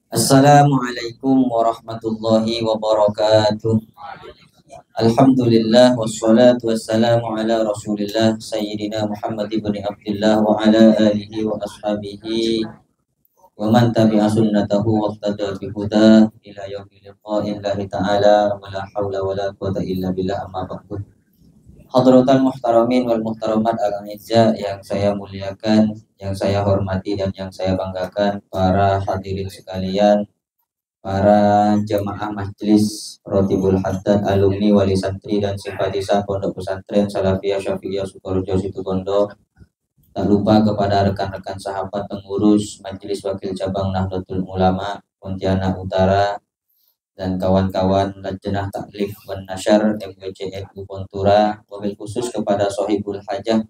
Assalamualaikum warahmatullahi wabarakatuh. Alhamdulillah wassalatu wassalamu ala Rasulillah Sayyidina Muhammad ibn Abdullah wa ala alihi wa ashabihi wa man tabi'a sunnatahu wa ihtada bi huda ila yaumil liqa'illahi ta'ala wa la haula wa la quwwata illa billah amma ba'du. Hadratal muhtaramin wal muhtaramat al-aizza yang saya muliakan, yang saya hormati dan yang saya banggakan, para hadirin sekalian, para jamaah majelis Rotibul Haddad, alumni wali santri dan simpatisan Pondok Pesantren Salafiyah Syafi'iyah Sukorejo Situbondo. Tak lupa kepada rekan-rekan sahabat pengurus Majelis Wakil Cabang Nahdlatul Ulama Pontianak Utara dan kawan-kawan Lajnah Taklif wan Nasyar MWCFU Pontura, wabil khusus kepada Sohibul Hajah,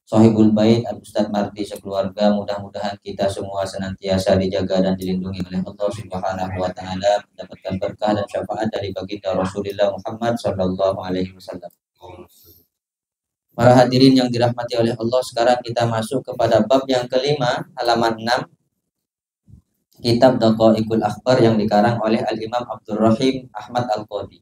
Sohibul Bait, Al-Ustadz Mardi sekeluarga. Mudah-mudahan kita semua senantiasa dijaga dan dilindungi oleh Allah Subhanahu wa Ta'ala, mendapatkan berkah dan syafaat dari baginda Rasulullah Muhammad Sallallahu Alaihi Wasallam. Para hadirin yang dirahmati oleh Allah, sekarang kita masuk kepada bab yang kelima, halaman 6, kitab Daqaiqul Akhbar yang dikarang oleh Al-Imam Abdul Rahim Ahmad Al-Qadi.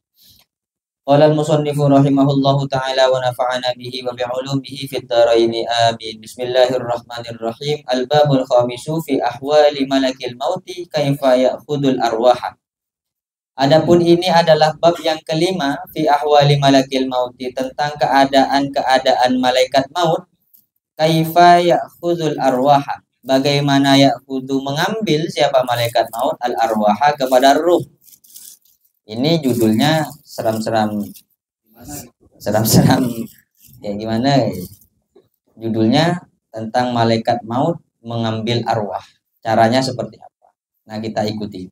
Qala al-musannifu rahimahullahu ta'ala wa nafa'ana bihi wa bi'ulumihi fid dharain amin. Bismillahirrahmanirrahim. Al-babul khamisu fi ahwali malakil mauti kaifa ya'khudul arwaha. Adapun ini adalah bab yang kelima fi ahwali malakil mauti, tentang keadaan malaikat maut. Kaifa ya'khudul arwaha, bagaimana ya'khudhu, mengambil siapa malaikat maut, al-arwaha, kepada ruh. Ini judulnya seram-seram ya gimana? Judulnya tentang malaikat maut mengambil arwah. Caranya seperti apa? Nah, kita ikuti.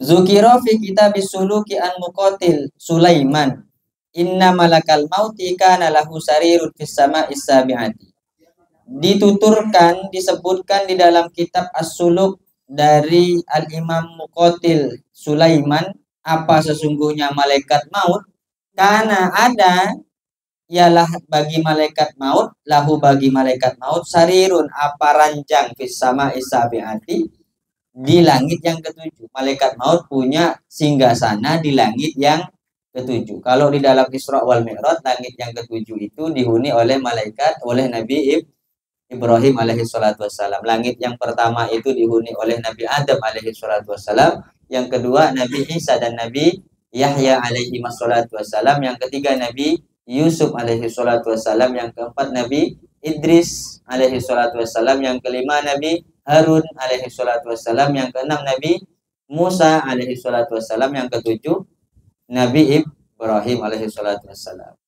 Zukira fi kitabis suluki an muqatil Sulaiman, inna malakal mauti kana lahu sarirun fis sama'is sabi'ati. Dituturkan, disebutkan di dalam kitab As-Suluk dari Al-Imam Muqatil Sulaiman, apa sesungguhnya malaikat maut, karena ada, ialah bagi malaikat maut, lahu bagi malaikat maut, sarirun, apa ranjang, fis sama'is sabi'ati, di langit yang ketujuh. Malaikat maut punya singgasana di langit yang ketujuh. Kalau di dalam Isra wal Mi'raj, langit yang ketujuh itu dihuni oleh malaikat, oleh Nabi Ibrahim alaihi salatu wassalam. Langit yang pertama itu dihuni oleh Nabi Adam alaihi salatu wassalam, yang kedua Nabi Isa dan Nabi Yahya alaihi salatu wassalam, yang ketiga Nabi Yusuf alaihi salatu wassalam, yang keempat Nabi Idris alaihi salatu wassalam, yang kelima Nabi Harun alaihi salatu wassalam, yang keenam Nabi Musa alaihi salatu wassalam, yang ketujuh Nabi Ibrahim alaihi salatu wassalam.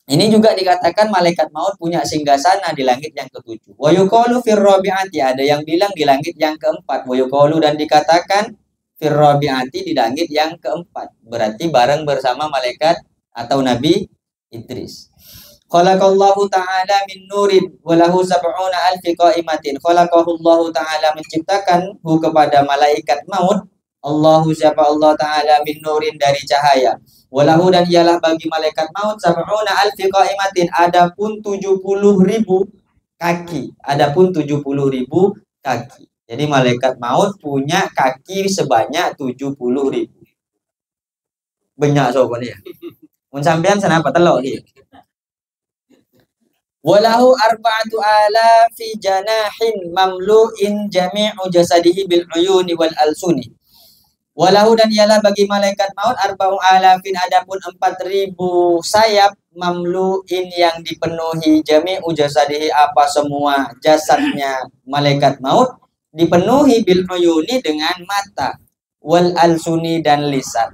Ini juga dikatakan malaikat maut punya singgasana di langit yang ketujuh. Wa yuqalu fir rabi'ati, ada yang bilang di langit yang keempat. Wa yuqalu, dan dikatakan fir rabi'ati, di langit yang keempat. Berarti bareng bersama malaikat atau Nabi Idris. Khalaqallahu ta'ala min nurin wa lahu sab'una alfi qa'imatin. Khalaqahullahu ta'ala, menciptakan kepada malaikat maut. Allahu, siapa Allah ta'ala, min nurin, dari cahaya. Walahu, dan ialah bagi malaikat maut, sab'una alfi qa'imatin, adapun 70.000 kaki. Adapun 70.000 kaki. Jadi malaikat maut punya kaki sebanyak 70.000. Banyak sobat ya. Mun sampean senapa telok dia. Walahu arba'atu alafi janahin mamlu'in jami'u jasadihi bil uyuni wal alsuni. Walahu, dan ialah bagi malaikat maut arba'u alafin, adapun 4.000 sayap, mamlu'in, yang dipenuhi, jami'u jasadihi, apa semua jasadnya malaikat maut, dipenuhi bil uyuni, dengan mata, wal alsuni, dan lisan.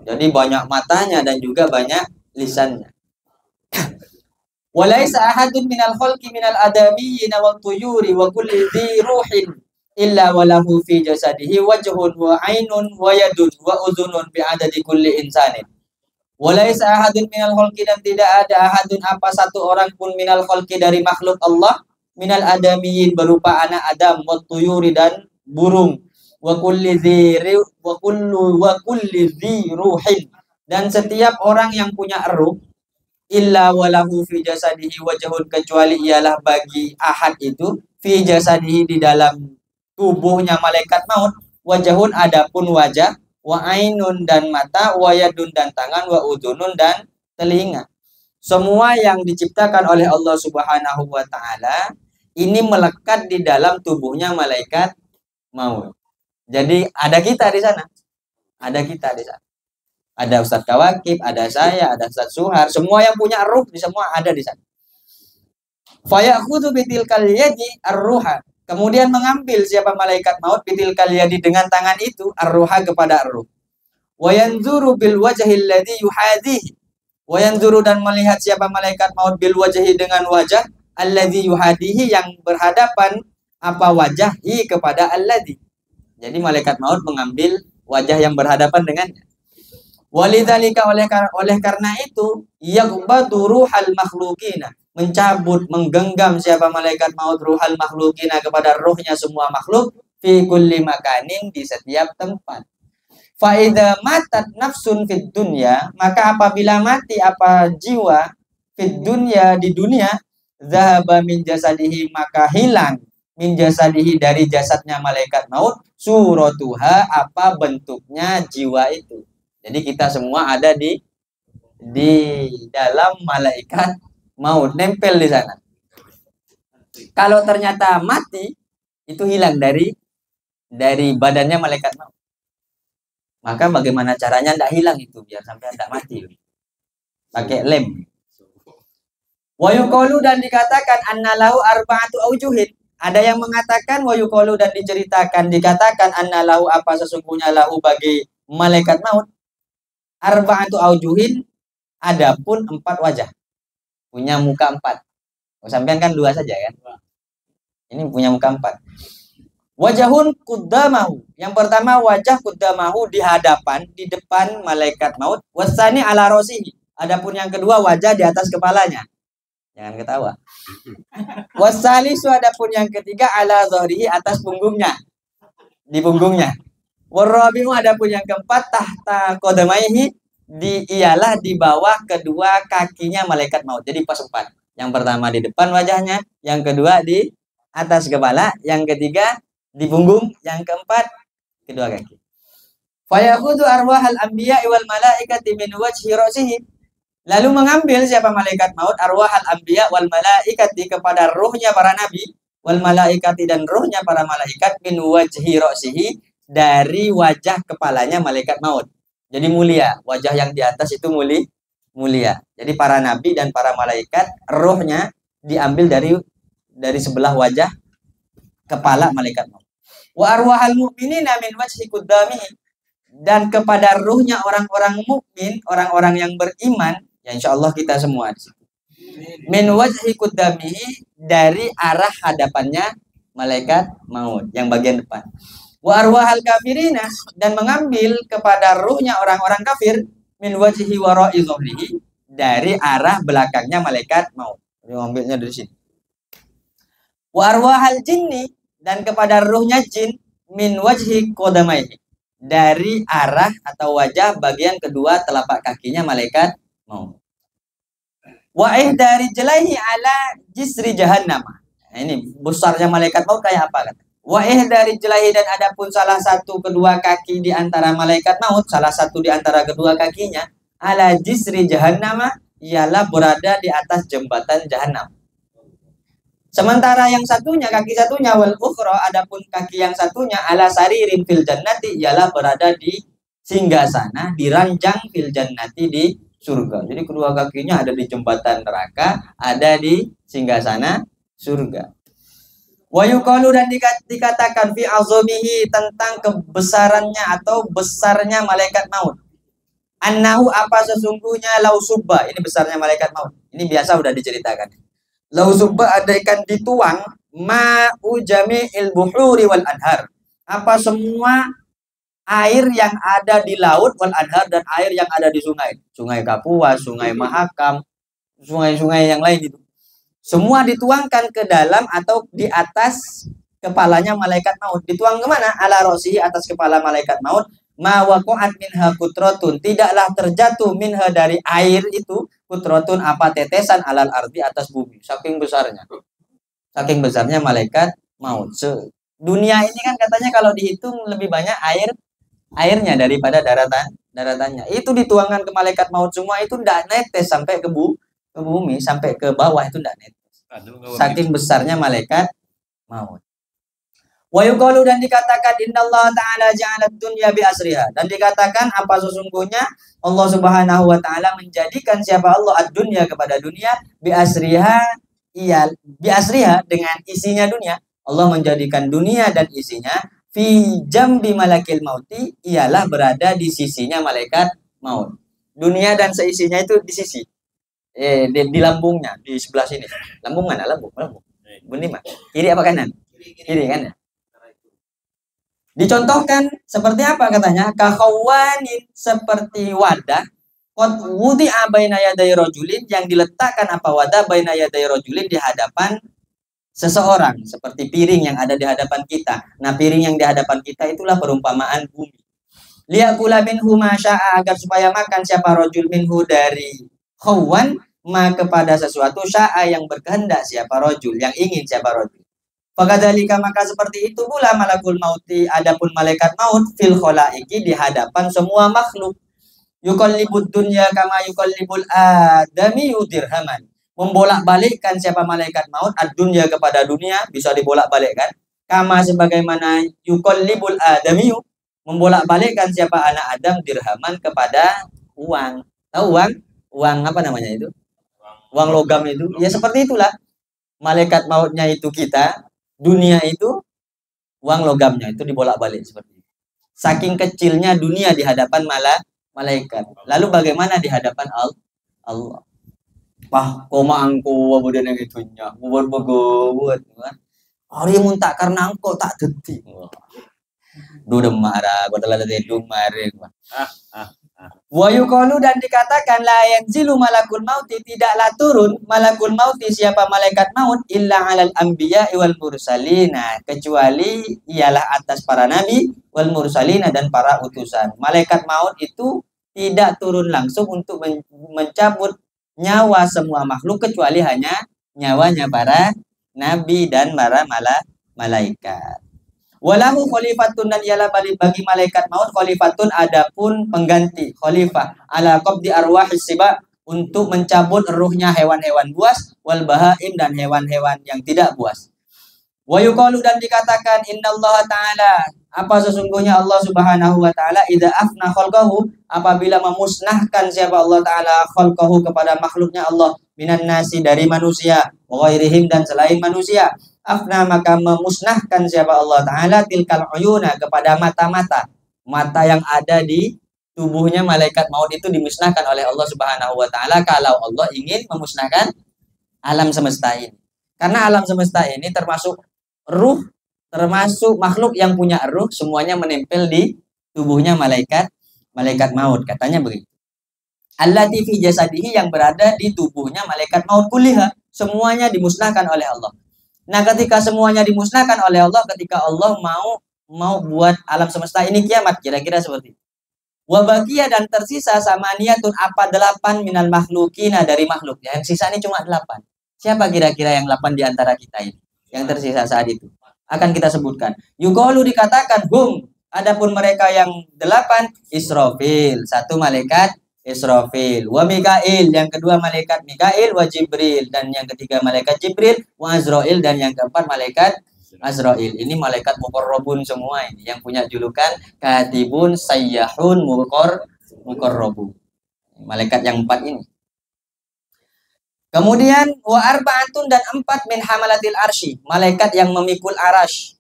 Jadi banyak matanya dan juga banyak lisannya. Walaisa ahadun minal khalqi minal adamiyyin wa tuyuri wa kulli dhi ruhin illa walahu fi jasadihi wajhun wa ainun wa yadun wa udhunun bi adadi kulli insanin. Walaisa ahadun minal khalqi, dan tidak ada ahadun, apa satu orang pun, minal khalqi, dari makhluk Allah, minal adamiyyin, berupa anak Adam, wa tuyuri, dan burung, wa kulli dzi ruhin, dan setiap orang yang punya ruh, illa walahu fi jasadihi wajhun, kecuali ialah bagi ahad itu fi jasadihi di dalam tubuhnya malaikat maut, wajhun adapun wajah, wa ainun dan mata, wa yadun dan tangan, wa udunun dan telinga. Semua yang diciptakan oleh Allah Subhanahu wa taala ini melekat di dalam tubuhnya malaikat maut. Jadi ada kita di sana. Ada kita di sana. Ada Ustadz Kawakib, ada saya, ada Ustadz Suhar, semua yang punya ruh di semua ada di sana. Fayakhudhu bitilkal yadi ar-ruha. Kemudian mengambil siapa malaikat maut bitilkal yadi dengan tangan itu ar-ruha kepada ar-ruh. Wa yanzuru bil wajhil ladzi yuhadihi. Wa yanzuru dan melihat siapa malaikat maut bil wajhi dengan wajah alladzi yuhadihi yang berhadapan apa wajhi kepada alladzi. Jadi malaikat maut mengambil wajah yang berhadapan dengannya. Walidzalika oleh karena itu yaqbadu ruhal makhluqina, mencabut menggenggam siapa malaikat maut ruhal makhluqina kepada ruhnya semua makhluk fi kulli makanin di setiap tempat. Fa idza matat nafsun fid dunya, maka apabila mati apa jiwa fid dunya di dunia, zahaba min jasadihi, maka hilang min jasadihi dari jasadnya malaikat maut, suratuha apa bentuknya jiwa itu. Jadi kita semua ada di dalam malaikat maut, nempel di sana. Kalau ternyata mati, itu hilang dari badannya malaikat maut. Maka bagaimana caranya tidak hilang itu biar sampai tidak mati? Pakai lem. Wa yuqalu dan dikatakan annalahu arba'atu aujuhin. Ada yang mengatakan wa yuqalu dan dikatakan annalahu apa sesungguhnya lahu bagi malaikat maut arba'atu aujuhin, adapun 4 wajah. Punya muka 4. Oh, sampean kan 2 saja kan? Ini punya muka 4. Wajahun kuddamahu. Yang pertama wajah kuddamahu di hadapan, di depan malaikat maut. Wasani ala rosihi. Adapun yang kedua wajah di atas kepalanya. Jangan ketawa. Wasalisu adapun yang ketiga ala dhahrihi, atas punggungnya. Di punggungnya. Warabi'u adapun yang keempat tahta qadamaihi, ialah di bawah kedua kakinya malaikat maut. Jadi pas 4. Yang pertama di depan wajahnya, yang kedua di atas kepala, yang ketiga di punggung, yang keempat kedua kaki. Fayakhudhu arwahal anbiya'i wal malaikati min wajhi ra'sihi. Lalu mengambil siapa malaikat maut arwahal anbiya wal malaikati kepada ruhnya para nabi, wal malaikati dan ruhnya para malaikat min wajhi ra'sihi dari wajah kepalanya malaikat maut. Jadi mulia, wajah yang di atas itu mulia. Jadi para nabi dan para malaikat ruhnya diambil dari sebelah wajah kepala malaikat maut. Wa arwahal mu'minina min wajhi quddamihi, dan kepada ruhnya orang-orang mukmin, orang-orang yang beriman, ya insyaallah kita semua di situ. Min wajhi quddamihi, dari arah hadapannya malaikat maut yang bagian depan. Wa arwahal kafirina, dan mengambil kepada ruhnya orang-orang kafir min wajhi wara'i dhahrihi, dari arah belakangnya malaikat maut. Jadi ambilnya dari sini. Wa arwahal jinni, dan kepada ruhnya jin min wajhi qadamaihi, dari arah atau wajah bagian kedua telapak kakinya malaikat maut. Wa dari jelaihi ala jisri jahannam. Nah, ini besarnya malaikat maut kayak apa kata? Wa dari jelaihi, dan adapun salah satu kedua kaki di antara malaikat maut, salah satu di antara kedua kakinya ala jisri jahannam, ialah berada di atas jembatan jahanam. Sementara yang satunya, kaki satunya wal ukhra, adapun kaki yang satunya ala saririn fil jannati, ialah berada di singgasana, di ranjang fil jannati, di surga. Jadi kedua kakinya ada di jembatan neraka, ada di singgasana surga. Wa yuqalu, dan dikatakan fi azumihi, tentang kebesarannya atau besarnya malaikat maut. Annahu apa sesungguhnya lausubba, ini besarnya malaikat maut. Ini biasa udah diceritakan. Lausubba adaikan dituang ma'u jami'il buhuri wal anhar, apa semua air yang ada di laut wal anhar, dan air yang ada di sungai. Sungai Kapuas, Sungai Mahakam, sungai-sungai yang lain itu. Semua dituangkan ke dalam atau di atas kepalanya malaikat maut. Dituang kemana? Ala rosihi, atas kepala malaikat maut. Ma waqa'at minha kutrotun, tidaklah terjatuh minha dari air itu, kutrotun apa tetesan alal ardi atas bumi. Saking besarnya malaikat maut. Dunia ini kan katanya kalau dihitung lebih banyak airnya daripada daratannya. Itu dituangkan ke malaikat maut semua, itu tidak netes sampai ke bumi, sampai ke bawah itu tidak netes. Saking besarnya malaikat maut. Wa yuqalu, dan dikatakan innallaha ta'ala ja'alat dunya bi asriha, dan dikatakan apa sesungguhnya Allah Subhanahu wa taala menjadikan siapa Allah ad-dunya kepada dunia bi asriha, bi asriha dengan isinya dunia. Allah menjadikan dunia dan isinya fi jambi malakil mauti, ialah berada di sisinya malaikat maut. Dunia dan seisinya itu di sisi di lambungnya, di sebelah sini. Lambung mana? Lambung. Benih mana? Kiri apa kanan? Kiri kan ya? Dicontohkan seperti apa katanya? Kahawanin, seperti wadah. Qad wudi'a baina yaday rajulin, yang diletakkan apa wadah baina yaday rajulin, di hadapan seseorang, seperti piring yang ada di hadapan kita. Nah, piring yang di hadapan kita itulah perumpamaan bumi. Liyakula minhu ma syaa, agar supaya makan siapa rajul minhu dari khawan, ma kepada sesuatu syaa yang berkehendak siapa rajul, yang ingin siapa rajul. Fakadzalika, maka seperti itu pula malakul mauti, adapun malaikat maut fil khalaiki, di hadapan semua makhluk. Yuqallibud dunya kama yuqallibul adami dirhaman, membolak-balikkan siapa malaikat maut ad-dunya kepada dunia, bisa dibolak-balikkan. Kama sebagaimana yuqallibul adami, membolak-balikkan siapa anak Adam dirhaman kepada uang. Tahu uang? Uang apa namanya itu? Uang logam itu. Ya seperti itulah. Malaikat mautnya itu kita, dunia itu uang logamnya, itu dibolak-balik seperti itu. Saking kecilnya dunia di hadapan malaikat. Lalu bagaimana di hadapan Allah? Wah, koma angku wabudan yang itunya, buat begowood, kan? Hari muntak karena engkau tak detik. Duh marah, gua telah dedung marah. Wa yuqalu, dan dikatakan la yanzilu malakul mauti, tidaklah turun malakul mauti siapa malaikat maut illa alal anbiya wal mursalina, kecuali ialah atas para nabi wal mursalina, dan para utusan. Malaikat maut itu tidak turun langsung untuk mencabut nyawa semua makhluk, kecuali hanya nyawanya para nabi dan para malaikat. Walahu khalifatun, dan ialah bagi malaikat maut khalifatun, adapun pengganti khalifah ala qabdi arwahis siba, untuk mencabut ruhnya hewan-hewan buas, wal bahaim, dan hewan-hewan yang tidak buas. Wa yuqalu, dan dikatakan innallaha ta'ala, apa sesungguhnya Allah Subhanahu wa taala idza afna khalqahu, apabila memusnahkan siapa Allah taala khalqahu kepada makhluknya Allah, minan nasi, dari manusia, wa ghairihim, dan selain manusia. Afna, maka memusnahkan siapa Allah ta'ala tilkal uyuna, kepada mata-mata yang ada di tubuhnya malaikat maut itu dimusnahkan oleh Allah Subhanahu wa taala kalau Allah ingin memusnahkan alam semesta ini. Karena alam semesta ini termasuk ruh, termasuk makhluk yang punya ruh, semuanya menempel di tubuhnya malaikat maut, katanya begitu. Allati fi jasadihi, yang berada di tubuhnya malaikat maut kuliha, semuanya dimusnahkan oleh Allah. Nah, ketika semuanya dimusnahkan oleh Allah, ketika Allah mau buat alam semesta ini kiamat, kira-kira seperti itu. Wa baqiya, dan tersisa samaniyatun, apa 8 minal makhlukina, dari makhluk. Yang sisa ini cuma 8. Siapa kira-kira yang 8 di antara kita ini yang tersisa saat itu? Akan kita sebutkan. Yuqalu, dikatakan hum, adapun mereka yang 8, Israfil, satu malaikat Israfil, wa Mikail, yang kedua malaikat Mikail, wa Jibril, dan yang ketiga malaikat Jibril, wa Azrail, dan yang keempat malaikat Azrail. Ini malaikat muqarrabun semua ini, yang punya julukan katibun sayyahun muqarrabun. Malaikat yang 4 ini. Kemudian wa arba'atun, dan 4 min hamalatil arsy, malaikat yang memikul arasy.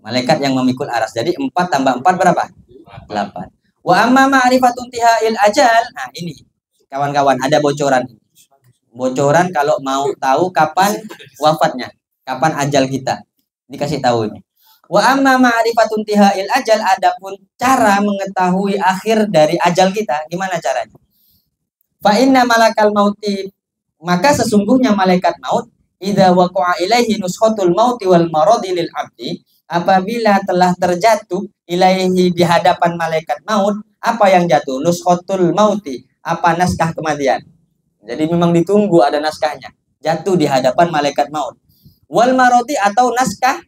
Malaikat yang memikul aras. Jadi 4 tambah 4 berapa? 8. Wa amma ma'rifatun tihail ajal. Nah, ini kawan-kawan ada bocoran. Bocoran kalau mau tahu kapan wafatnya, kapan ajal kita. Dikasih tahu ini. Wa amma ma'rifatun tihail ajal, adapun cara mengetahui akhir dari ajal kita, gimana caranya? Fa inna malakal mauti, maka sesungguhnya malaikat maut idza waqa'a ilaihi nuskhatul mauti wal maradi lil abdi, apabila telah terjatuh ilaihi di hadapan malaikat maut, apa yang jatuh? Nuskhatul mauti, apa naskah kematian. Jadi memang ditunggu ada naskahnya. Jatuh di hadapan malaikat maut. Wal maradi atau naskah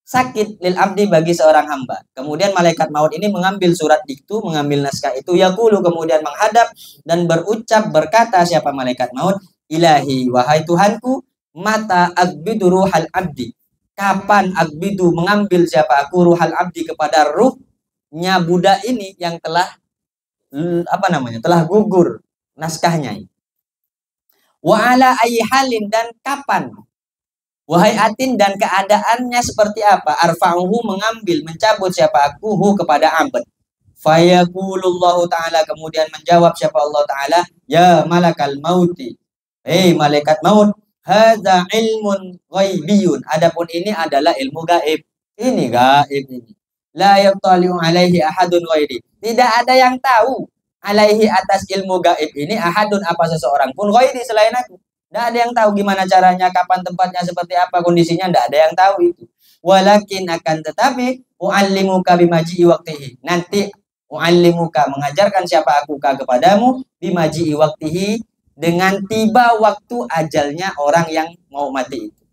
sakit lil abdi bagi seorang hamba. Kemudian malaikat maut ini mengambil surat itu, mengambil naskah itu, yaqulu kemudian menghadap dan berucap berkata siapa malaikat maut, ilahi wahai Tuhanku, mata agbidu ruhal abdi. Kapan agbidu mengambil siapa aku ruhal abdi kepada ruhnya budak ini yang telah telah gugur naskahnya. Wa ala ayyi halin dan kapan, wahai atin dan keadaannya seperti apa, arfa'uhu mengambil mencabut siapa aku hu kepada abd. Fayaqulullahu ta'ala kemudian menjawab siapa Allah ta'ala, ya malakal mauti, malaikat maut, hadza ilmun ghaibiyun, adapun ini adalah ilmu gaib. Ini gaib ini. La yattali'u alaihi ahadun ghairi, tidak ada yang tahu alaihi atas ilmu gaib ini ahadun apa seseorang pun ghairi selain aku. Tidak ada yang tahu gimana caranya, kapan tempatnya, seperti apa kondisinya, tidak ada yang tahu itu. Walakin akan tetapi u'allimuka bimaji'i waqtihi, nanti u'allimuka mengajarkan siapa aku kepadamu bimaji'i waqtihi dengan tiba waktu ajalnya orang yang mau mati itu.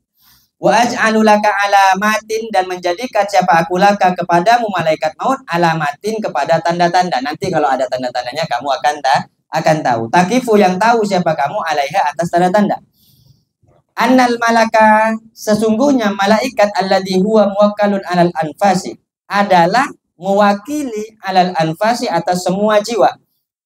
Wa aj'alu laka alamatin dan menjadikan siapa aku laka kepadamu malaikat maut alamatin kepada tanda-tanda. Nanti kalau ada tanda-tandanya kamu akan tahu. Takifu yang tahu siapa kamu alaiha atas tanda-tanda. Annal malaka sesungguhnya malaikat alladhi huwa muwakkalun alal anfasi adalah mewakili alal anfasi atas semua jiwa.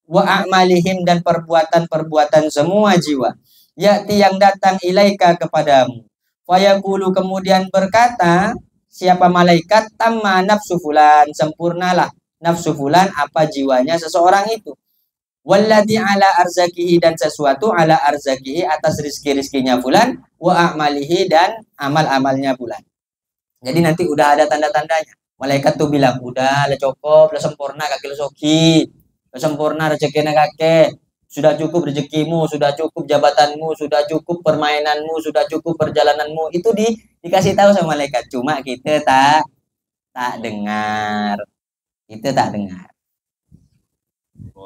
Wa a'malihim dan perbuatan-perbuatan semua jiwa. Ya'ti yang datang ilaika kepadamu. Fayaqulu kemudian berkata siapa malaikat, tamma nafsu fulan, sempurnalah nafsu fulan apa jiwanya seseorang itu. Walladhi ala arzakihi dan sesuatu ala arzakihi atas rizki-rizkinya fulan, wa a'malihi dan amal-amalnya fulan. Jadi nanti udah ada tanda-tandanya. Malaikat tuh bilang, udah lah cukup, lah sempurna kaki soki, lah sempurna rezekinya kakek. Sudah cukup rezekimu, sudah cukup jabatanmu, sudah cukup permainanmu, sudah cukup perjalananmu. Itu dikasih tahu sama malaikat. Cuma kita tak dengar. Kita tak dengar.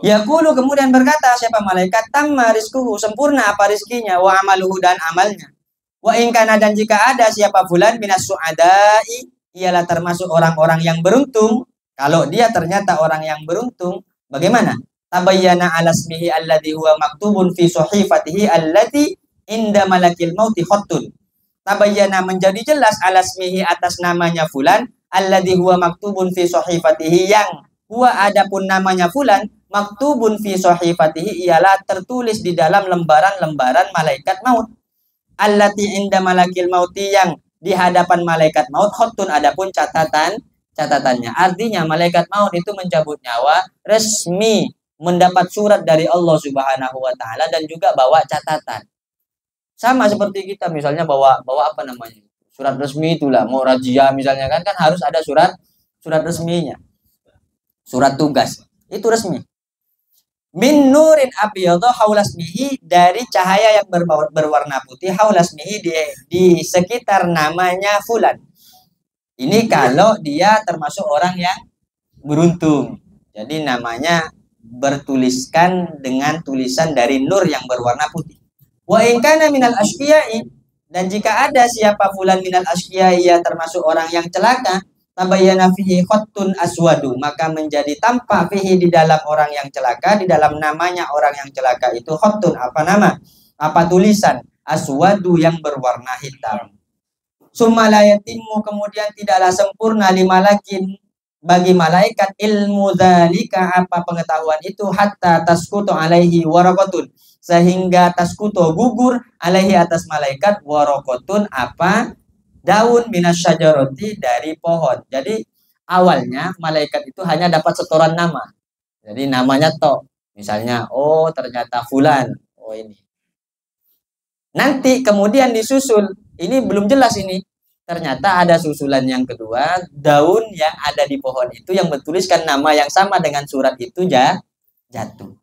Yaqulu kemudian berkata siapa malaikat, tamma rizquhu, sempurna apa rizkinya, wa amaluhu dan amalnya. Wa in kana dan jika ada siapa fulan minas su'adai, ialah termasuk orang-orang yang beruntung. Kalau dia ternyata orang yang beruntung, bagaimana? Tabayyana ala ismihi alladhi huwa maktubun fi sahifatihi allati inda malakil mauti khattun. Tabayyana menjadi jelas ala ismihi atas namanya fulan, alladhi huwa maktubun fi sahifatihi yang huwa adapun namanya fulan maktubun fi sahifatihi ialah tertulis di dalam lembaran-lembaran malaikat maut. Allati inda malakil mauti yang di hadapan malaikat maut khattun adapun catatannya. Artinya malaikat maut itu mencabut nyawa resmi, mendapat surat dari Allah Subhanahu wa taala dan juga bawa catatan. Sama seperti kita misalnya bawa apa namanya? Surat resmi itulah, mau razia misalnya kan harus ada surat resminya. Surat tugas. Itu resmi. Min nurin abyadha haulasmihi, dari cahaya yang berwarna putih haulasmihi di sekitar namanya fulan. Ini kalau dia termasuk orang yang beruntung. Jadi namanya bertuliskan dengan tulisan dari nur yang berwarna putih. Wa in kana minal asqiyai, dan jika ada siapa fulan minal asqiyai ia termasuk orang yang celaka, tabayyana fihi khattun aswadu, maka menjadi tampak fihi di dalam orang yang celaka, di dalam namanya orang yang celaka itu khattun apa tulisan aswadu yang berwarna hitam. Summa la yatimmu, kemudian tidaklah sempurna limalakin bagi malaikat ilmu dzalika apa pengetahuan itu hatta taskutu alaihi waraqatun, sehingga taskutu gugur alaihi atas malaikat waraqatun apa daun minasyajarati dari pohon. Jadi awalnya malaikat itu hanya dapat setoran nama. Jadi namanya toh misalnya ternyata fulan, ini. Nanti kemudian disusul, ini belum jelas ini. Ternyata ada susulan yang kedua, daun yang ada di pohon itu yang bertuliskan nama yang sama dengan surat itu jatuh.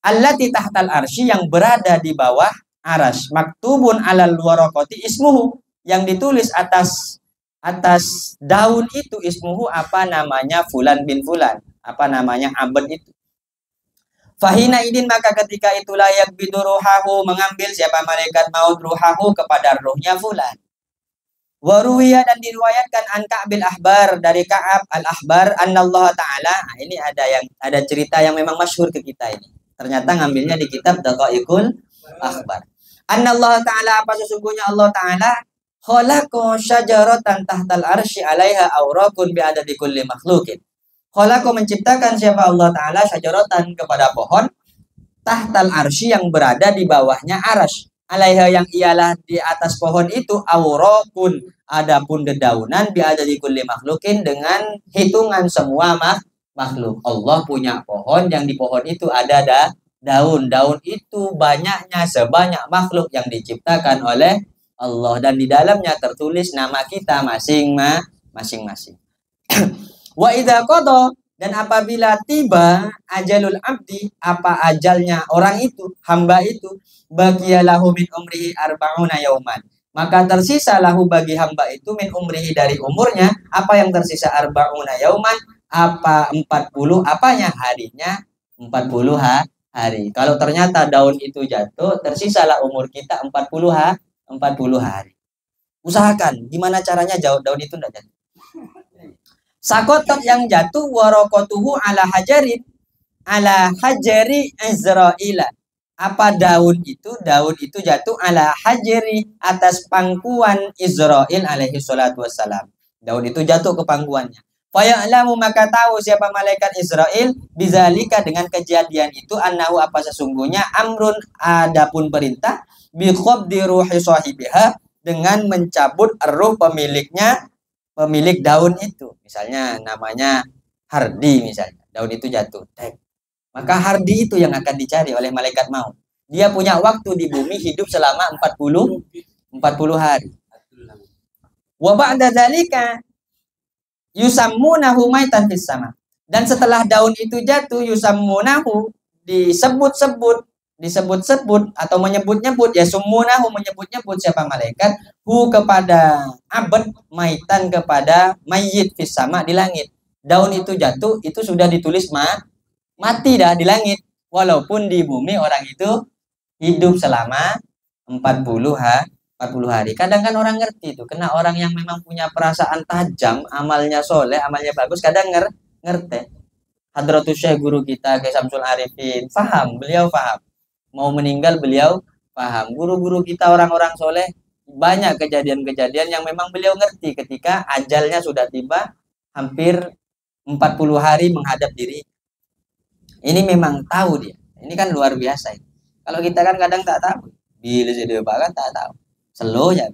Allati tahtal arsy, yang berada di bawah aras. Maktubun alal waraqati ismuhu, yang ditulis atas daun itu ismuhu, apa namanya, fulan bin fulan, apa namanya abad itu. Fahina idin, maka ketika itu layak biduruhahu, mengambil siapa malaikat maut ruhahu kepada ruhnya fulan. Waruwiya, dan diriwayatkan an Ka'bil Ahbar, dari Ka'ab al-Ahbar, annallahu ta'ala. Nah, ini ada cerita yang memang masyhur ke kita ini. Ternyata ngambilnya di kitab Daqaiqul Akhbar. Annallahu ta'ala, apa sesungguhnya Allah ta'ala, khalaqa syajaratan tahtal arsy 'alaiha awraqun bi'adadi kulli makhluqin. Khalaqa, menciptakan siapa Allah ta'ala, syajaratan, kepada pohon, tahtal arsy, yang berada di bawahnya arsy, 'alaiha, yang ialah di atas pohon itu, awraqun, adapun dedaunan, bi'adadi kulli makhluqin, dengan hitungan semua makhluk. Allah punya pohon yang di pohon itu ada daun itu banyaknya sebanyak makhluk yang diciptakan oleh Allah, dan di dalamnya tertulis nama kita masing-masing. Wa idza qada, dan apabila tiba ajalul abdi, apa ajalnya orang itu, hamba itu, baqiyalahu min umrihi arba'una yauman, maka tersisa lahu bagi hamba itu min umrihi, dari umurnya, apa yang tersisa, arba'una yauman, apa 40, apanya, harinya 40 hari. Kalau ternyata daun itu jatuh, tersisalah umur kita 40 hari. Usahakan gimana caranya daun itu tidak jatuh. Sakotot, yang jatuh, warokotuhu ala hajari Izraila, apa daun itu jatuh ala hajari, atas pangkuan Israil alaihi salatu wassalam. Daun itu jatuh ke pangkuannya. Faya'lamu, maka tahu siapa malaikat Israil, bizalika, dengan kejadian itu, annahu, apa sesungguhnya, amrun, adapun perintah, biqabdi ruhi sahibiha, dengan mencabut ruh pemilik daun itu. Misalnya namanya Hardi, misalnya daun itu jatuh, maka Hardi itu yang akan dicari oleh malaikat maut. Dia punya waktu di bumi hidup selama 40 hari. Wa ba'da dzalika yusammunahu maitan fis sama. Dan setelah daun itu jatuh, yusammunahu, disebut-sebut atau menyebut-nyebut, ya summunahu, menyebut-nyebut siapa malaikat, hu kepada abad, maitan, kepada mayit, fis sama, di langit. Daun itu jatuh, itu sudah ditulis mati dah di langit, walaupun di bumi orang itu hidup selama 40 hari. Kadang kan orang ngerti itu, kena orang yang memang punya perasaan tajam, amalnya soleh, amalnya bagus, kadang ngerti. Hadratus Syekh, guru kita, Kiai Samsul Arifin, beliau paham. Mau meninggal beliau paham. Guru-guru kita orang-orang soleh, banyak kejadian-kejadian yang memang beliau ngerti ketika ajalnya sudah tiba, hampir 40 hari menghadap diri. Ini memang tahu dia. Ini kan luar biasa. Kalau kita kan kadang tak tahu. Bila jadi apa kan tak tahu. Slow ya.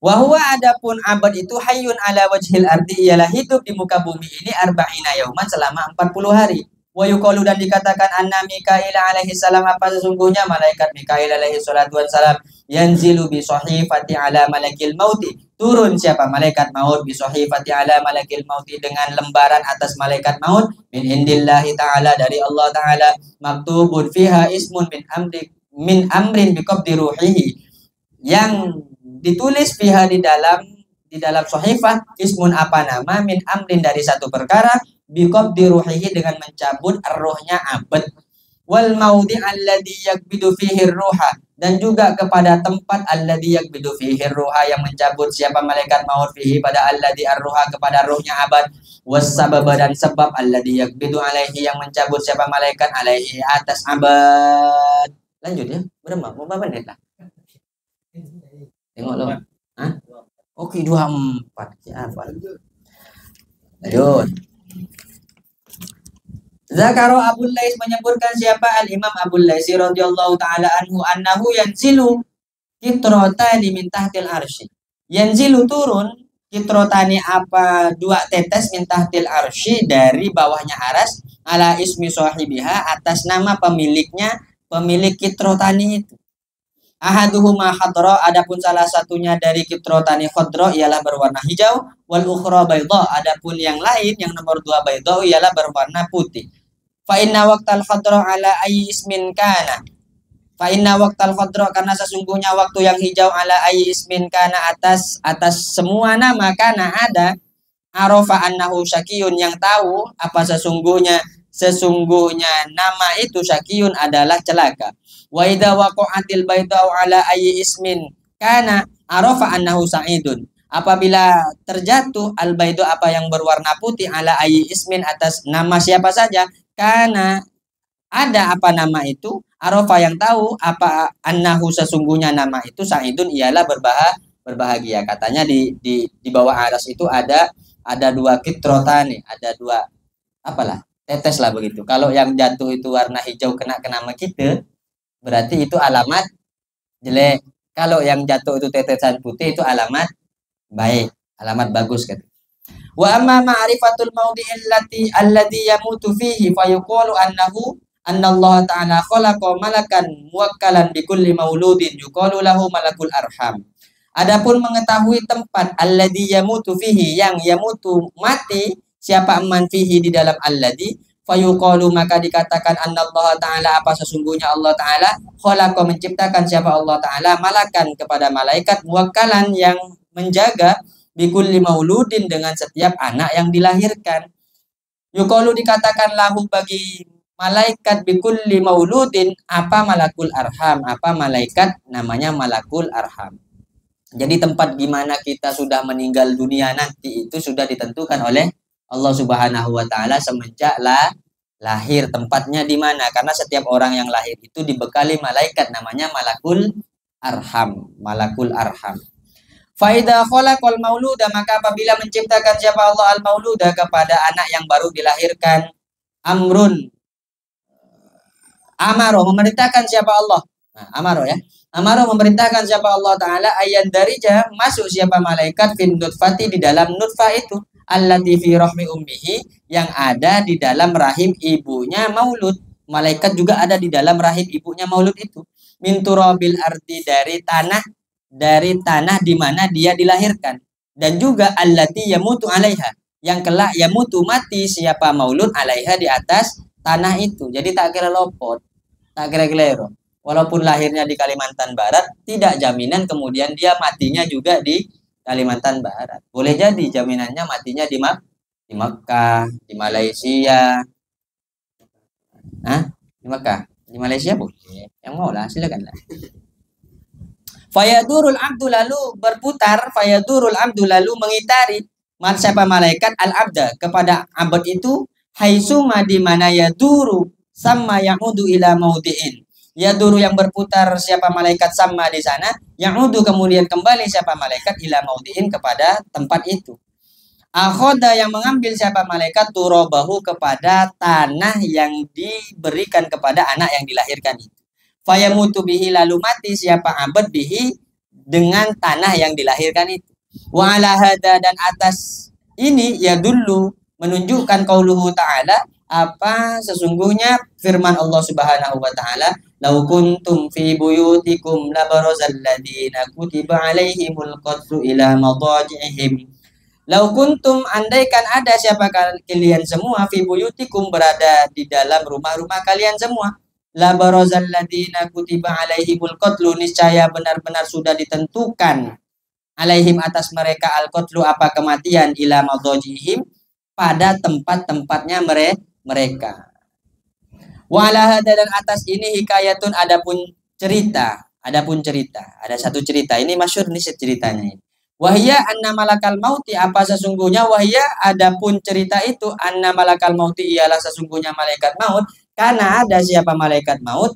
Wahwa, adapun abad itu, hayyun ala wajhil ardi, ialah hidup di muka bumi ini, arba'ina yauman, selama 40 hari. Wa yuqalu, dan dikatakan, anna Mikail alaihi salam, apa sesungguhnya malaikat Mikail alaihi salatu wassalam, yanzilu bi sahifati ala malakil mauti, turun siapa malaikat maut, bi sahifati ala malakil mauti, dengan lembaran atas malaikat maut, min indillahi ta'ala, dari Allah ta'ala, maktubun fiha ismun min amrin biqabdi ruhihi, yang ditulis fiha, di dalam sahifah, ismun, apa nama, min amrin, dari satu perkara, biqabdi ruhihi, dengan mencabut rohnya abad, wal maudi alladhi yakbidu fihi ruha, dan juga kepada tempat alladhi yakbidu fihi ruha, yang mencabut siapa malaikat maut, fihi, pada alladhi ar-ruha, kepada rohnya abad, was sabab, dan sebab alladhi yakbidu alaihi, yang mencabut siapa malaikat alaihi, atas abad. Lanjut ya, berapa menit lah? Tengok lo. Hah? Oke, 24. Siapa? Lanjut. Zakaro Abul Lais, menyebutkan siapa al-Imam Abul Lais radhiyallahu taala anhu, annahu yanzilu kitrotani min tahtil arsy. Yanzilu, turun, kitrotani, apa, 2 tetes, min tahtil arsy, dari bawahnya aras, ala ismi sahibiha, atas nama pemiliknya, pemilik kitrotani itu. Ahaduhuma khadra, adapun salah satunya dari kitrotani khadra ialah berwarna hijau, wal ukhra bayda, adapun yang lain, yang nomor 2 bayda, ialah berwarna putih. Fa inna waqtal khadra ala ayyi ismin kana, Fa inna waqtal khadra, karena sesungguhnya waktu yang hijau, ala ayyi ismin kana, atas semua nama, kana ada, arafa annahu syakiyun, yang tahu apa sesungguhnya nama itu syakiyun adalah celaka. Wa idza waqa'atil baydau ala ayyi ismin kana arafa annahu sa'idun. Apabila terjatuh al baydu, apa yang berwarna putih, ala ayyi ismin, atas nama siapa saja, kana ada apa nama itu, arafa yang tahu apa annahu sesungguhnya nama itu, sa'idun ialah berbahagia. Katanya di bawah aras itu ada dua kitrotani, ada dua apalah tetes lah begitu. Kalau yang jatuh itu warna hijau kena nama kita, berarti itu alamat jelek. Kalau yang jatuh itu tetesan putih, itu alamat baik, alamat bagus gitu. Wa amma ma'rifatul mawdi'il alladhi yamutu fihi fa yuqalu annahu anna Allah ta'ala khalaqa malakan muwakkalan bi kulli mauludin yuqalu lahu malakul arham. Adapun mengetahui tempat alladhi yamutu fihi, yang yamutu mati siapa man fihi di dalam alladhi, fayuqalu maka dikatakan anna Allah ta'ala apa sesungguhnya Allah ta'ala khalaqa menciptakan siapa Allah ta'ala malakan kepada malaikat muwakkalan yang menjaga bikulli mauludin dengan setiap anak yang dilahirkan. Yuqalu dikatakan lahu bagi malaikat bikulli mauludin apa malakul arham, apa malaikat namanya malakul arham. Jadi tempat gimana kita sudah meninggal dunia nanti itu sudah ditentukan oleh Allah Subhanahu wa taala semenjak lahir, tempatnya di mana, karena setiap orang yang lahir itu dibekali malaikat namanya malakul arham, malakul arham. Faida khalaqal mauluda, maka apabila menciptakan siapa Allah al mauluda kepada anak yang baru dilahirkan, amrun amaro memerintahkan siapa Allah. Nah, amaro ya. Amaro memerintahkan siapa Allah taala ayat darija masuk siapa malaikat fin nutfati di dalam nutfah itu, allati fi rahmi ummihi yang ada di dalam rahim ibunya maulud. Malaikat juga ada di dalam rahim ibunya maulud itu. Min turabil ardi, dari tanah di mana dia dilahirkan, dan juga allati yamutu alaiha yang kelak yamutu mati siapa maulud alaiha di atas tanah itu. Jadi tak kira lopot, tak kira kelero. Walaupun lahirnya di Kalimantan Barat, tidak jaminan kemudian dia matinya juga di Kalimantan Barat. Boleh jadi jaminannya matinya di Makkah, di Malaysia. Di Makkah, di Malaysia boleh. Yang mau lah, silakan lah. Fayadurul abdu lalu berputar, fayadurul abdu lalu mengitari siapa malaikat al-abda kepada abad itu, haitsuma di mana yaduru sama ya'udu ila maudi'in. Yaduru yang berputar siapa malaikat sama di sana, ya'udu kemudian kembali siapa malaikat ila maudi'in kepada tempat itu. Akhoda yang mengambil siapa malaikat turabahu kepada tanah yang diberikan kepada anak yang dilahirkan itu. Fayamutu bihi lalu mati siapa abad bihi dengan tanah yang dilahirkan itu. Wa ala hada dan atas ini ya dulu menunjukkan qauluhu ta'ala apa sesungguhnya firman Allah Subhanahu wa taala, lau kuntum fi buyutikum labarazal ladina kutiba alaihimul qatlu ila madaji'ihim. Lau kuntum andaikan ada siapa kalian semua fi buyutikum berada di dalam rumah-rumah kalian semua, la barazal ladina kutiba alaihimul qatlu niscaya benar-benar sudah ditentukan alaihim atas mereka al qatlu apa kematian ila madajihim pada tempat-tempatnya mereka. Wa ala hada dan atas ini hikayatun adapun cerita, ada satu cerita ini masyhur nih ceritanya ini. Wahya anna malakal mauti apa sesungguhnya wahya adapun cerita itu anna malakal mauti ialah sesungguhnya malaikat maut. Karena ada siapa malaikat maut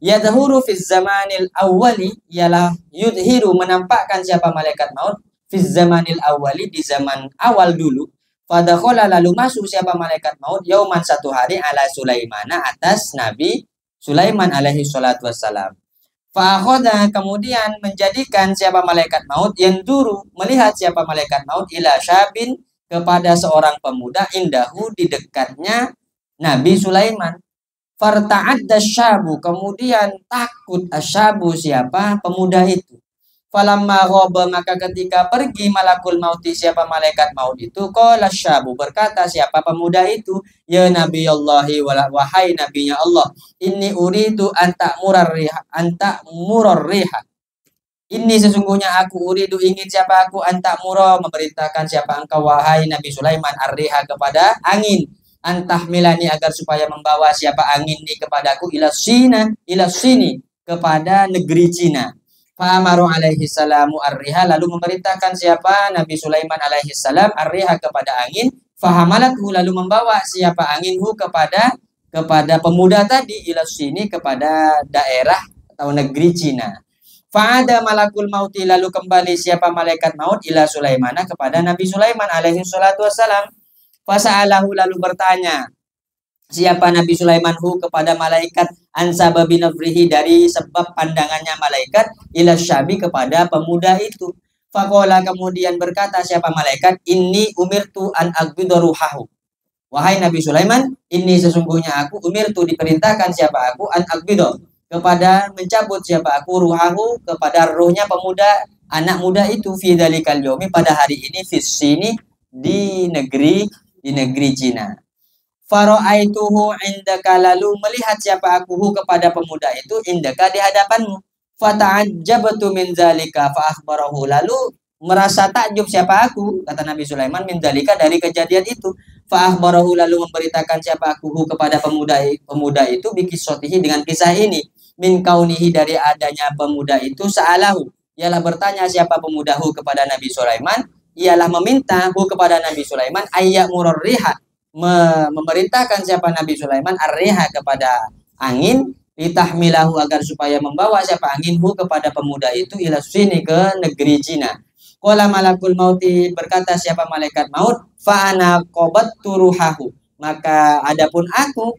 yadhuru fiz zamanil awwali ialah yudhiru menampakkan siapa malaikat maut fiz zamanil awwali di zaman awal dulu. Fadakhala lalu masuk siapa malaikat maut yauman satu hari ala Sulaimana atas Nabi Sulaiman alaihi salatu wassalam. Fa'akhoda kemudian menjadikan siapa malaikat maut yanduru melihat siapa malaikat maut ila syabin kepada seorang pemuda indahu di dekatnya Nabi Sulaiman. Farta'adda syabu kemudian takut asyabu siapa pemuda itu. Falamma ghaba, maka ketika pergi malakul mauti, siapa malaikat maut itu, qala syabu, berkata siapa pemuda itu, ya Nabi Allahi, wahai nabinya Allah, inni uridu anta murar riha. Ini sesungguhnya aku uridu, ingin siapa aku, anta muro, memerintahkan siapa engkau wahai Nabi Sulaiman, arriha, kepada angin, antah milani, agar supaya membawa siapa angin ini kepadaku, ila sini, kepada negeri Cina. Fa'amaru alaihi salamu arriha, lalu memerintahkan siapa Nabi Sulaiman alaihi salam arriha, kepada angin, fahamalathu, lalu membawa siapa anginhu kepada pemuda tadi, ila sini, kepada daerah atau negeri Cina. Fa'ada malakul mauti, lalu kembali siapa malaikat maut, ila Sulaimana, kepada Nabi Sulaiman alaihi salatu wassalam. Fasa'alahu, lalu bertanya siapa Nabi Sulaiman kepada malaikat, ansababi nafrihi, dari sebab pandangannya malaikat, ila syabi, kepada pemuda itu. Faqala, kemudian berkata siapa malaikat, inni umirtu an aqbida ruhahu, wahai Nabi Sulaiman, ini sesungguhnya aku umirtu, diperintahkan siapa aku, an aqbida, kepada mencabut siapa aku, ruhahu, kepada ruhnya pemuda, anak muda itu, fi dzalikal yaumi, pada hari ini, fis sini, di negeri Cina. Fara'aituhu indaka, lalu melihat siapa aku kepada pemuda itu, indaka, di hadapanmu. Fata'ajjabtu min dzalika fa akhbarahu, lalu merasa takjub siapa aku, kata Nabi Sulaiman, min dzalika, dari kejadian itu. Fa akhbarahu, lalu memberitakan siapa aku kepada pemuda itu, bikisotihi, dengan kisah ini, min kaunihi, dari adanya pemuda itu, sa'alahu, ialah bertanya siapa pemuda kepada Nabi Sulaiman, ialah meminta kepada Nabi Sulaiman, ayya murarriha, memerintahkan siapa Nabi Sulaiman, arriha, kepada angin, litahmilahu, agar supaya membawa siapa angin kepada pemuda itu, ila sini, ke negeri Cina. Qala malakul mauti, berkata siapa malaikat maut, fa ana qabattu ruhahu, maka adapun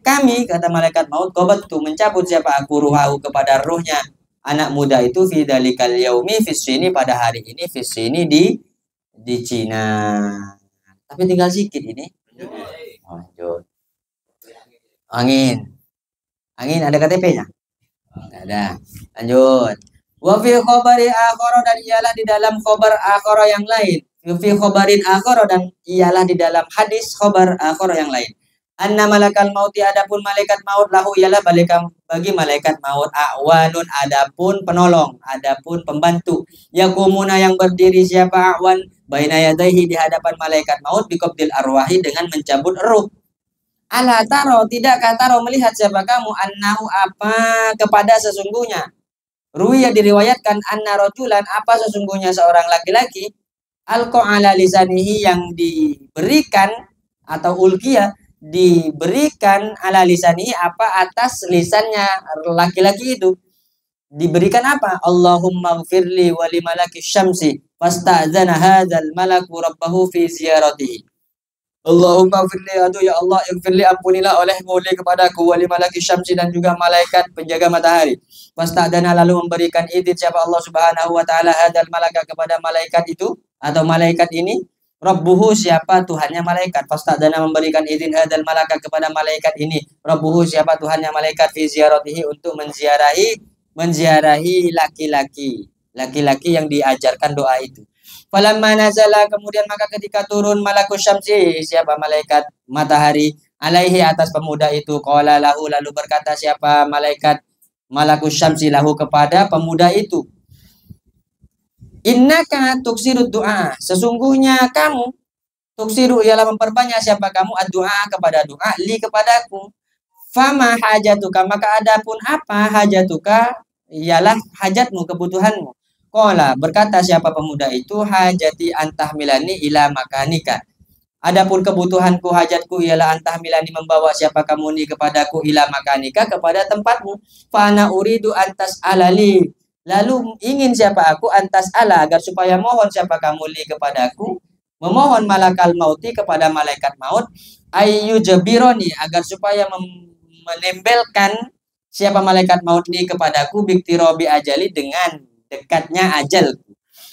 kami, kata malaikat maut, qabattu, mencabut siapa aku, ruhahu, kepada ruhnya anak muda itu, fi dzalikal yaumi, fis sini, pada hari ini, fis sini, di Cina. Tapi tinggal sedikit ini. Lanjut. Angin ada KTP-nya? Enggak ada. Lanjut. Wa fi khabari akhara, dan ialah di dalam khabar akhara yang lain. Fi khabarin akhara, dan ialah di dalam hadis khabar akhara yang lain. Anna malakal mauti, adapun malaikat maut, lahu, ialah bagi malaikat maut, awanun, adapun penolong, adapun pembantu, yakumuna, yang berdiri siapa awan, baina yadaihi, di hadapan malaikat maut, biqabdil arwahi, dengan mencabut ruh. Ala taro, tidakkah taro, melihat siapa kamu, annahu, apa, kepada sesungguhnya, ruwiya, diriwayatkan, anna rajulan, apa sesungguhnya seorang laki-laki, alqa ala lisanihi, yang diberikan, atau ulkiya, diberikan, ala lisanihi, apa, atas lisannya laki-laki itu, diberikan apa, Allahumma gfirli wali malaki syamsi, fasta'zana hadzal malaku rabbahu fi ziyaratihi. Allahumma gfirli, aduh ya Allah, gfirli, ampunilah olehmu kepadaku, wali malaki syamsi, dan juga malaikat penjaga matahari. Fasta'zana, lalu memberikan izin siapa Allah subhanahu wa ta'ala, hadzal malaka, kepada malaikat itu, atau malaikat ini, Rabbuhu, siapa Tuhannya malaikat. Fasta'zana, memberikan izin hadzal malaka, kepada malaikat ini, Rabbuhu, siapa Tuhannya malaikat, fi ziyaratihi, untuk menziarahi laki-laki yang diajarkan doa itu. Falamma nazala, kemudian maka ketika turun malakus syamsi, siapa malaikat matahari, alaihi, atas pemuda itu, qala lahu, lalu berkata siapa malaikat malakus syamsi lahu, kepada pemuda itu, innaka tuksiru doa, sesungguhnya kamu, tuksiru, ialah memperbanyak siapa kamu, ad-doa, kepada doa, li, kepadaku. Fama hajatuka, maka adapun apa, hajatuka, ialah hajatmu, kebutuhanmu. Qala, berkata siapa pemuda itu, hajati antahmilani ila makanika, adapun kebutuhanku, hajatku, ialah antahmilani, membawa siapa kamu ni kepadaku, ila makanika, kepada tempatmu. Fana uridu antas alali, lalu ingin siapa aku, antas ala, agar supaya mohon siapa kamu li kepadaku, memohon malakal mauti, kepada malaikat maut, ayu jabironi, agar supaya menembelkan siapa malaikat maut ni kepadaku, biktirobi ajali, dengan dekatnya ajal.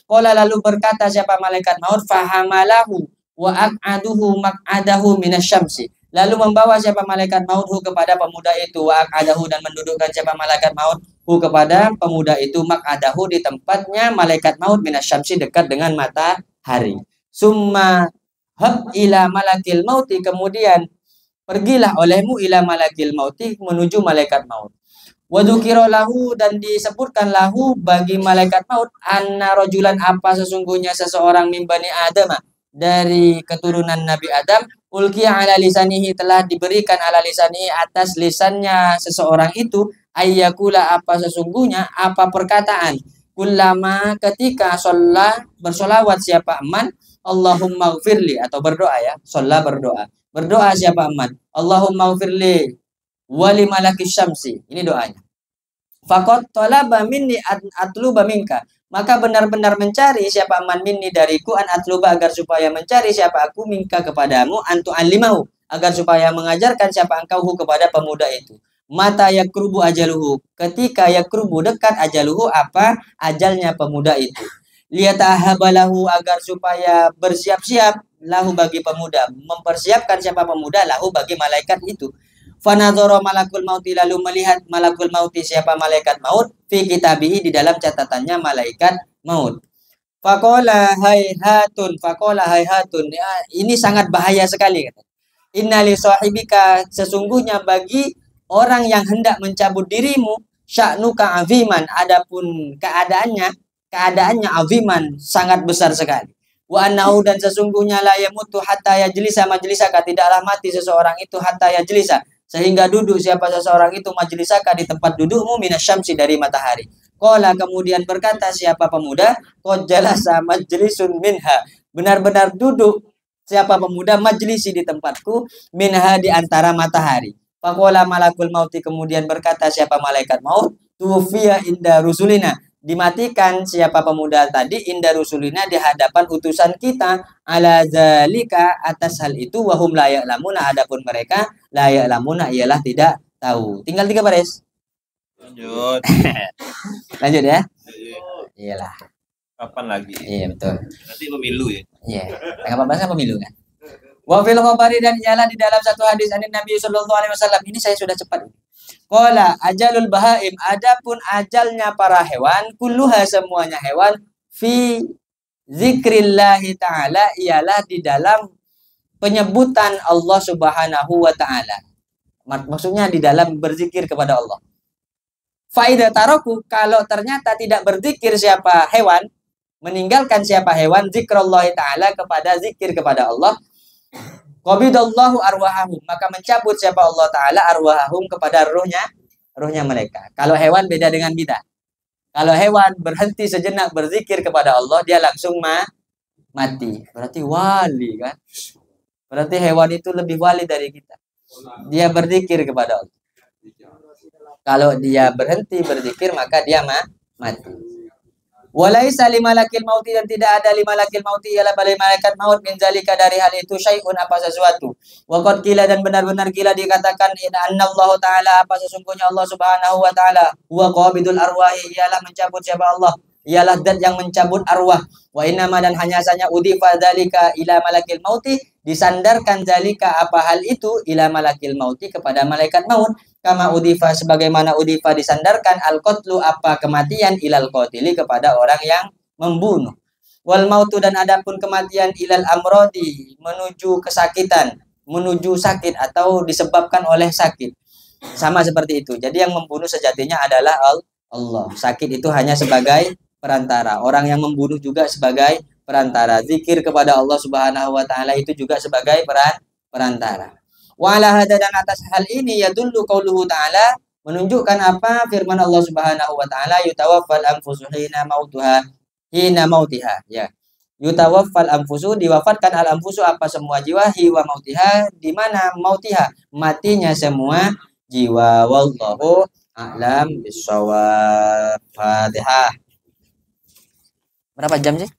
Qala, lalu berkata siapa malaikat maut, fahamalahu wa aq'aduhu maq'adahu minasyamsi, lalu membawa siapa malaikat maut kepada pemuda itu, wa aq'adahu, dan mendudukkan siapa malaikat maut kepada pemuda itu maq'adahu di tempatnya malaikat maut minasyamsi dekat dengan matahari. Summa hab ila malakil mauti, kemudian pergilah olehmu ila malakil mauti menuju malaikat maut. Wa dzukira lahu, dan disebutkan lahu bagi malaikat maut anna rajulan, apa sesungguhnya seseorang min bani Adam, dari keturunan Nabi Adam, ulqiya ala lisanihi, telah diberikan ala lisanihi atas lisannya seseorang itu, ayyakula, apa sesungguhnya, apa perkataan, kullama, ketika sholat bersolawat siapa aman, Allahumma gfirli, atau berdoa ya, sholat berdoa siapa aman, Allahumma gfirli wali malakis syamsi, ini doanya. Faqad talaba minni atluba minka, maka benar-benar mencari siapa man minni dariku, an atluba, agar supaya mencari siapa aku, minka kepadamu, antu alimahu, agar supaya mengajarkan siapa engkau kepada pemuda itu. Mata yakrubu ajaluhu, ketika yakrubu dekat ajaluhu, apa ajalnya pemuda itu. Liyatahabalahu, agar supaya bersiap-siap, lahu bagi pemuda, mempersiapkan siapa pemuda, lahu bagi malaikat itu. Fanadhara malakul mauti, lalu melihat malakul mauti siapa malaikat maut, fi kitabihi, di dalam catatannya malaikat maut. Faqala hayhatun, ya, ini sangat bahaya sekali. Inna li sahibika, sesungguhnya bagi orang yang hendak mencabut dirimu, sya'nuka aziman, adapun keadaannya aziman, sangat besar sekali. Wa annahu, dan sesungguhnya la yamutu hatta yajlisa majlisaka, tidaklah mati seseorang itu hatta yajlisa, sehingga duduk siapa seseorang itu majlisaka, di tempat dudukmu, minasyamsi, dari matahari. Qala, kemudian berkata siapa pemuda, qad jalasa majlisun minha, benar-benar duduk siapa pemuda, majlisi, di tempatku, minha, di antara matahari. Faqala malakul mauti, kemudian berkata siapa malaikat maut, tufiya inda rusulina, dimatikan siapa pemuda tadi, inda rusulina, di hadapan utusan kita, ala zalika, atas hal itu, wahum la ya'lamuna, adapun mereka la ya'lamuna, ialah tidak tahu. Tinggal 3 baris. Lanjut. Lanjut ya. Iyalah. Kapan lagi? Iya betul. Nanti pemilu ya. Iya. Enggak apa-apa kan pemilu kan. Wa fil khabari, dan ialah di dalam satu hadis dari Nabi sallallahu alaihi wasallam, ini saya sudah cepat. Qala ajalul bahaim, adapun ajalnya para hewan, kulluha, semuanya hewan, fi zikrillahi ta'ala, ialah di dalam penyebutan Allah subhanahu wa ta'ala. Maksudnya di dalam berzikir kepada Allah. Faidah taroku, kalau ternyata tidak berzikir siapa hewan, meninggalkan siapa hewan, zikrullahi ta'ala, kepada zikir kepada Allah, qabidallahu arwahahum, maka mencabut siapa Allah Ta'ala arwahahum, kepada ruhnya mereka. Kalau hewan beda dengan kita. Kalau hewan berhenti sejenak berzikir kepada Allah, dia langsung mati. Berarti wali kan? Berarti hewan itu lebih wali dari kita. Dia berzikir kepada Allah. Kalau dia berhenti berzikir, maka dia mati. Walaisa limalakil mauti, dan tidak ada limalakil mauti, ialah bagi malaikat maut, min zalika, dari hal itu, syai'un, apa sesuatu. Wa qad qila, dan benar-benar gila dikatakan, inna Allah Ta'ala, apa sesungguhnya Allah Subhanahu wa Ta'ala, huwa qabidul arwahi, ialah mencabut siapa Allah, ialah zat yang mencabut arwah. Wa innama, dan hanya saja udifa zalika ila malakil mauti, disandarkan zalika, apa hal itu, ila malakil mauti, kepada malaikat maut, kama udifa, sebagaimana udifa disandarkan al-qatlu, apa kematian, ilal qatili, kepada orang yang membunuh. Wal mautu, dan adapun kematian, ilal amrodi, menuju kesakitan, menuju sakit, atau disebabkan oleh sakit. Sama seperti itu. Jadi yang membunuh sejatinya adalah Allah. Sakit itu hanya sebagai perantara. Orang yang membunuh juga sebagai perantara. Zikir kepada Allah Subhanahu wa Ta'ala itu juga sebagai perantara. Wa ala hada, dan atas hal ini, yadullu qauluhu ta'ala, menunjukkan apa firman Allah Subhanahu wa Ta'ala, yutawaffal anfusu hina mautiha, ya. Yutawaffal anfusu, diwafatkan al anfusu, apa semua jiwa, hiwa mautiha, di mana mautiha, matinya semua jiwa. Wallahu a'lam bissawab. Fatihah. Berapa jam sih?